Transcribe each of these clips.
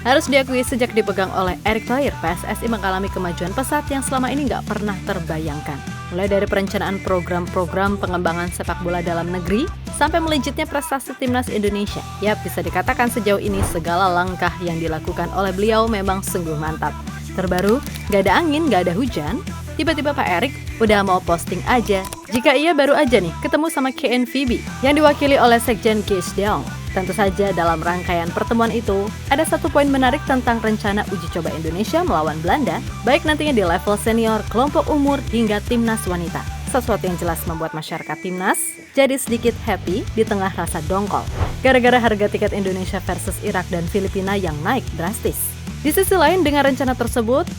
Harus diakui sejak dipegang oleh Erick Thohir, PSSI mengalami kemajuan pesat yang selama ini nggak pernah terbayangkan. Mulai dari perencanaan program-program pengembangan sepak bola dalam negeri, sampai melejitnya prestasi timnas Indonesia. Yap, bisa dikatakan sejauh ini segala langkah yang dilakukan oleh beliau memang sungguh mantap. Terbaru, nggak ada angin, nggak ada hujan, tiba-tiba Pak Erick udah mau posting aja. Jika ia baru aja nih ketemu sama KNVB yang diwakili oleh Sekjen Kees Deong. Tentu saja dalam rangkaian pertemuan itu, ada satu poin menarik tentang rencana uji coba Indonesia melawan Belanda, baik nantinya di level senior, kelompok umur, hingga timnas wanita. Sesuatu yang jelas membuat masyarakat timnas jadi sedikit happy di tengah rasa dongkol, gara-gara harga tiket Indonesia versus Irak dan Filipina yang naik drastis. Di sisi lain, dengan rencana tersebut,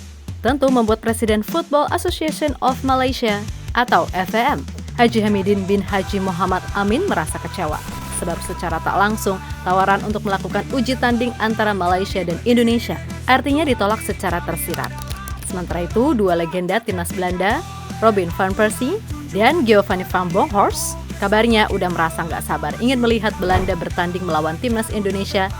tentu membuat Presiden Football Association of Malaysia atau FAM, Haji Hamidin bin Haji Muhammad Amin merasa kecewa. Sebab secara tak langsung, tawaran untuk melakukan uji tanding antara Malaysia dan Indonesia artinya ditolak secara tersirat. Sementara itu, dua legenda timnas Belanda, Robin van Persie dan Giovanni van Bronckhorst, kabarnya udah merasa nggak sabar ingin melihat Belanda bertanding melawan timnas Indonesia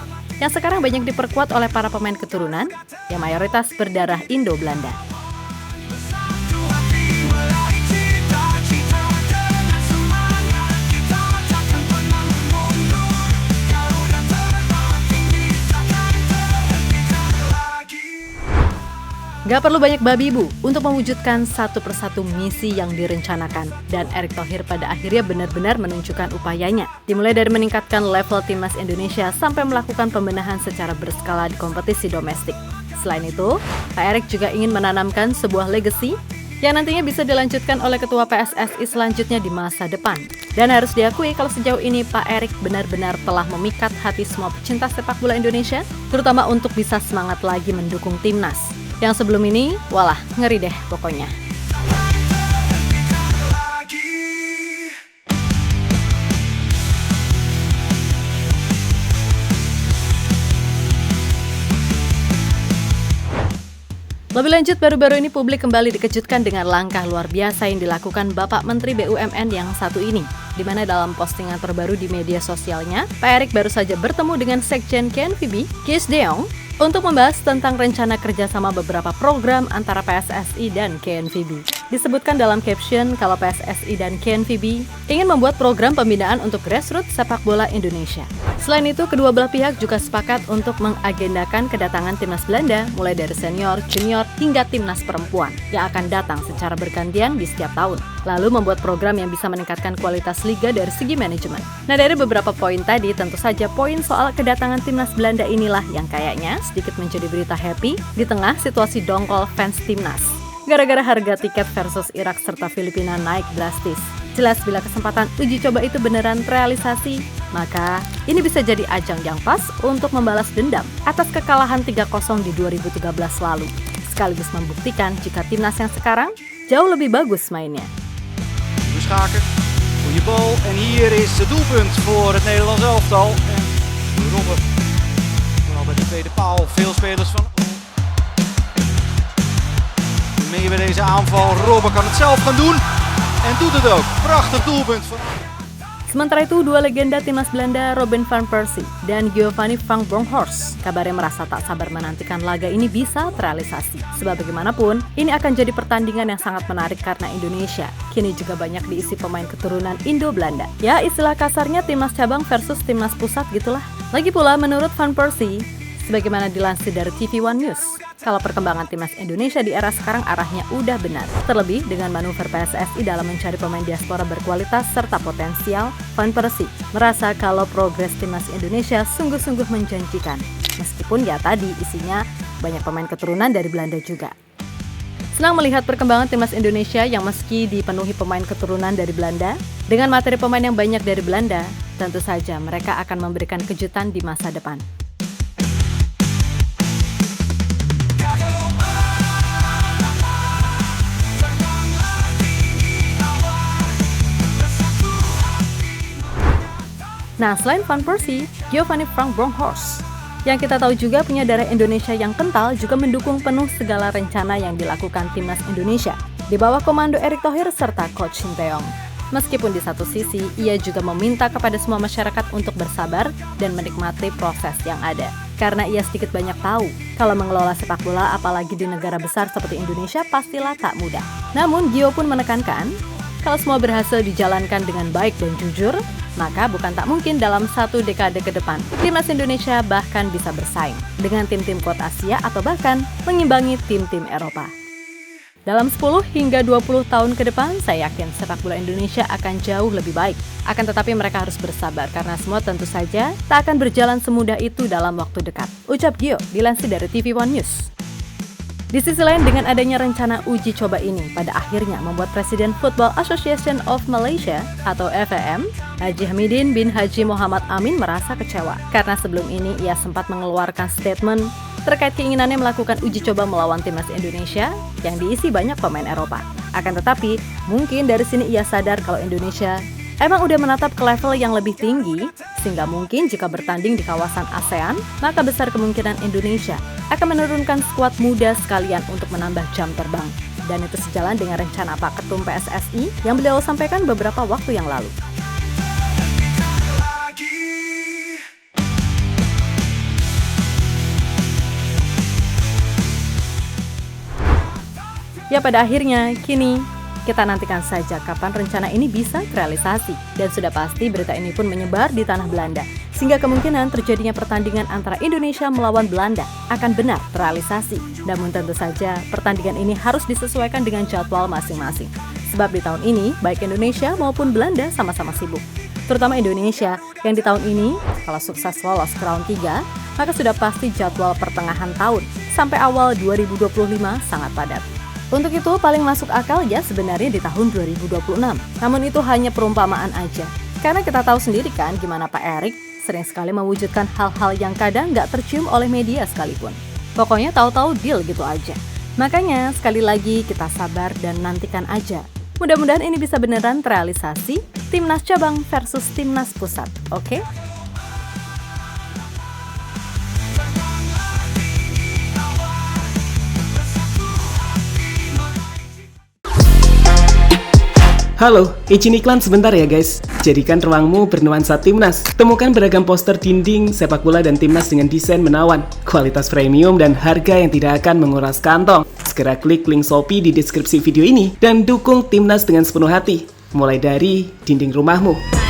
yang sekarang banyak diperkuat oleh para pemain keturunan yang mayoritas berdarah Indo-Belanda. Gak perlu banyak babi bu untuk mewujudkan satu persatu misi yang direncanakan. Dan Erick Thohir pada akhirnya benar-benar menunjukkan upayanya. Dimulai dari meningkatkan level timnas Indonesia sampai melakukan pembenahan secara berskala di kompetisi domestik. Selain itu, Pak Erick juga ingin menanamkan sebuah legacy yang nantinya bisa dilanjutkan oleh Ketua PSSI selanjutnya di masa depan. Dan harus diakui kalau sejauh ini Pak Erick benar-benar telah memikat hati semua pecinta sepak bola Indonesia, terutama untuk bisa semangat lagi mendukung timnas. Yang sebelum ini, walah, ngeri deh pokoknya. Lebih lanjut, baru-baru ini publik kembali dikejutkan dengan langkah luar biasa yang dilakukan Bapak Menteri BUMN yang satu ini. Di mana dalam postingan terbaru di media sosialnya, Pak Erick baru saja bertemu dengan Sekjen KNVB, Kees Deong, untuk membahas tentang rencana kerjasama beberapa program antara PSSI dan KNVB. Disebutkan dalam caption kalau PSSI dan KNVB ingin membuat program pembinaan untuk grassroots sepak bola Indonesia. Selain itu, kedua belah pihak juga sepakat untuk mengagendakan kedatangan timnas Belanda mulai dari senior, junior, hingga timnas perempuan yang akan datang secara bergantian di setiap tahun. Lalu membuat program yang bisa meningkatkan kualitas liga dari segi manajemen. Nah, dari beberapa poin tadi, tentu saja poin soal kedatangan timnas Belanda inilah yang kayaknya sedikit menjadi berita happy di tengah situasi dongkol fans timnas. Gara-gara harga tiket versus Irak serta Filipina naik drastis. Jelas bila kesempatan uji coba itu beneran terrealisasi, maka ini bisa jadi ajang yang pas untuk membalas dendam atas kekalahan 3-0 di 2013 lalu. Sekaligus membuktikan jika timnas yang sekarang jauh lebih bagus mainnya. Schaker, goede bal en hier is het doelpunt voor het Nederlands elftal. En Robben, vooral bij de tweede paal, veel spelers van mee bij deze aanval. Robben kan het zelf gaan doen en doet het ook. Prachtig doelpunt van. Sementara itu, dua legenda timnas Belanda, Robin van Persie dan Giovanni van Bronckhorst, kabarnya merasa tak sabar menantikan laga ini bisa terrealisasi. Sebab bagaimanapun, ini akan jadi pertandingan yang sangat menarik karena Indonesia kini juga banyak diisi pemain keturunan Indo-Belanda. Ya, istilah kasarnya timnas cabang versus timnas pusat gitulah. Lagi pula, menurut Van Persie, sebagaimana dilansir dari TV One News, kalau perkembangan timnas Indonesia di era sekarang arahnya udah benar. Terlebih dengan manuver PSSI dalam mencari pemain diaspora berkualitas serta potensial, Van Persie merasa kalau progres timnas Indonesia sungguh-sungguh menjanjikan. Meskipun ya tadi isinya banyak pemain keturunan dari Belanda juga. Senang melihat perkembangan timnas Indonesia yang meski dipenuhi pemain keturunan dari Belanda, dengan materi pemain yang banyak dari Belanda, tentu saja mereka akan memberikan kejutan di masa depan. Nah, selain Van Persie, Giovanni van Bronckhorst yang kita tahu juga punya darah Indonesia yang kental juga mendukung penuh segala rencana yang dilakukan timnas Indonesia di bawah komando Erick Thohir serta Coach Shin Tae-yong. Meskipun di satu sisi, ia juga meminta kepada semua masyarakat untuk bersabar dan menikmati proses yang ada. karena ia sedikit banyak tahu kalau mengelola sepak bola apalagi di negara besar seperti Indonesia pastilah tak mudah. Namun Gio pun menekankan, kalau semua berhasil dijalankan dengan baik dan jujur, maka bukan tak mungkin dalam 1 dekade ke depan, timnas Indonesia bahkan bisa bersaing dengan tim-tim kuat Asia atau bahkan mengimbangi tim-tim Eropa. Dalam 10 hingga 20 tahun ke depan, saya yakin sepak bola Indonesia akan jauh lebih baik. Akan tetapi mereka harus bersabar karena semua tentu saja tak akan berjalan semudah itu dalam waktu dekat. Ucap Gio dilansir dari TV One News. Di sisi lain, dengan adanya rencana uji coba ini pada akhirnya membuat Presiden Football Association of Malaysia atau FAM, Haji Hamidin bin Haji Muhammad Amin merasa kecewa karena sebelum ini ia sempat mengeluarkan statement terkait keinginannya melakukan uji coba melawan timnas Indonesia yang diisi banyak pemain Eropa. Akan tetapi, mungkin dari sini ia sadar kalau Indonesia emang udah menatap ke level yang lebih tinggi, sehingga mungkin jika bertanding di kawasan ASEAN, maka besar kemungkinan Indonesia akan menurunkan skuad muda sekalian untuk menambah jam terbang. Dan itu sejalan dengan rencana Pak Ketum PSSI yang beliau sampaikan beberapa waktu yang lalu. Ya, pada akhirnya, kini kita nantikan saja kapan rencana ini bisa terrealisasi. Dan sudah pasti berita ini pun menyebar di tanah Belanda, sehingga kemungkinan terjadinya pertandingan antara Indonesia melawan Belanda akan benar terrealisasi. Namun tentu saja pertandingan ini harus disesuaikan dengan jadwal masing-masing. Sebab di tahun ini, baik Indonesia maupun Belanda sama-sama sibuk. Terutama Indonesia, yang di tahun ini, kalau sukses lolos ke round 3, maka sudah pasti jadwal pertengahan tahun sampai awal 2025 sangat padat. Untuk itu paling masuk akal ya sebenarnya di tahun 2026. Namun itu hanya perumpamaan aja. Karena kita tahu sendiri kan gimana Pak Erik sering sekali mewujudkan hal-hal yang kadang nggak tercium oleh media sekalipun. Pokoknya tahu-tahu deal gitu aja. Makanya sekali lagi kita sabar dan nantikan aja. Mudah-mudahan ini bisa beneran terrealisasi timnas cabang versus timnas pusat, oke? Halo, izin iklan sebentar ya guys. Jadikan ruangmu bernuansa timnas. Temukan beragam poster dinding, sepak bola dan timnas dengan desain menawan, kualitas premium dan harga yang tidak akan menguras kantong. Segera klik link Shopee di deskripsi video ini dan dukung timnas dengan sepenuh hati. Mulai dari dinding rumahmu.